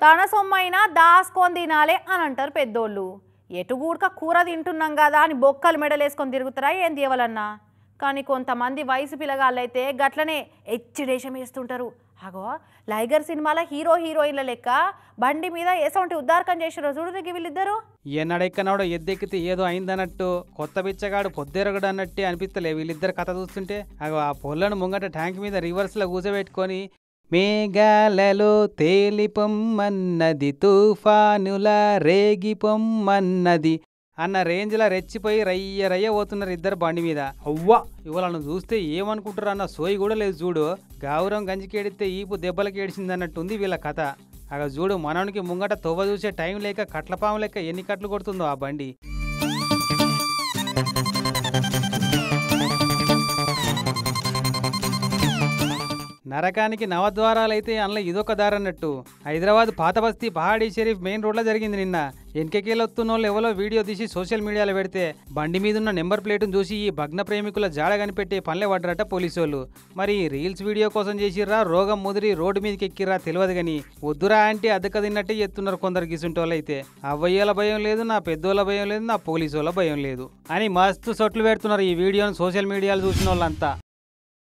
తన సొమ్మైనా దాసుకొని తినాలే అని అంటారు పెద్దోళ్ళు. ఎటుగూడక కూర తింటున్నాం కదా అని బొక్కలు మెడలేసుకొని తిరుగుతారా ఏం తీయవలన్నా. కానీ కొంతమంది వయసు పిల్లగాళ్ళైతే గట్లనే ఎచ్చిడేషం వేస్తుంటారు. అగో లైగర్ సినిమాలో హీరో హీరోయిన్ల లెక్క బండి మీద ఎసొంటి ఉద్దారకం చేసిరో చూడు వీళ్ళిద్దరు. ఎన్నడెక్కనాడో ఎద్దెక్కితే ఏదో అయిందన్నట్టు కొత్త బిచ్చగాడు పొద్దెరగడు అన్నట్టే అనిపిస్తలే వీళ్ళిద్దరు కథ చూస్తుంటే. అగో ఆ పొల్లను ముంగట ట్యాంక్ మీద రివర్స్లో కూర్చోబెట్టుకొని మేఘాలలో తేలిపొమ్మన్నది తుఫానుల రేగిపొమ్మన్నది అన్న రేంజ్లా రెచ్చిపోయి రయ్య రయ్య పోతున్నారు ఇద్దరు బండి మీద. అవ్వా ఇవాళను చూస్తే ఏమనుకుంటారు అన్న సోయి కూడా లేదు చూడు. గౌరవం గంజికేడితే ఈపు దెబ్బలకి ఏడిచిందన్నట్టుంది వీళ్ళ కథ. అగ చూడు మనోనికి ముంగట తొవ్వ చూసే టైం లేక కట్లపాము లెక్క ఎన్ని కట్లు కొడుతుందో ఆ బండి. నరకానికి నవద్వారాలైతే అందులో ఇదొక దారన్నట్టు. హైదరాబాద్ పాత బస్తీ పహాడీ షరీఫ్ మెయిన్ రోడ్లో జరిగింది నిన్న. వెనకెళ్ళొస్తున్న వాళ్ళు ఎవరో వీడియో తీసి సోషల్ మీడియాలో పెడితే బండి మీద ఉన్న నెంబర్ ప్లేటును చూసి ఈ భగ్న ప్రేమికుల జాడ కనిపెట్టే పనులే పడ్డరట పోలీసు వాళ్ళు. మరి రీల్స్ వీడియో కోసం చేసిర్రా రోగం ముదిరి రోడ్డు మీదకి ఎక్కిర్రా తెలియదు కానీ వద్దురా అంటే అద్దెక తిన్నట్టే చెప్తున్నారు కొందరు గిసుంటోళ్ళు అయితే. అవ్వయ్యల భయం లేదు, నా పెద్దోళ్ళ భయం లేదు, నా పోలీసు వాళ్ళ భయం లేదు అని మస్తు సొట్లు పెడుతున్నారు ఈ వీడియోను సోషల్ మీడియాలో చూసిన వాళ్ళంతా.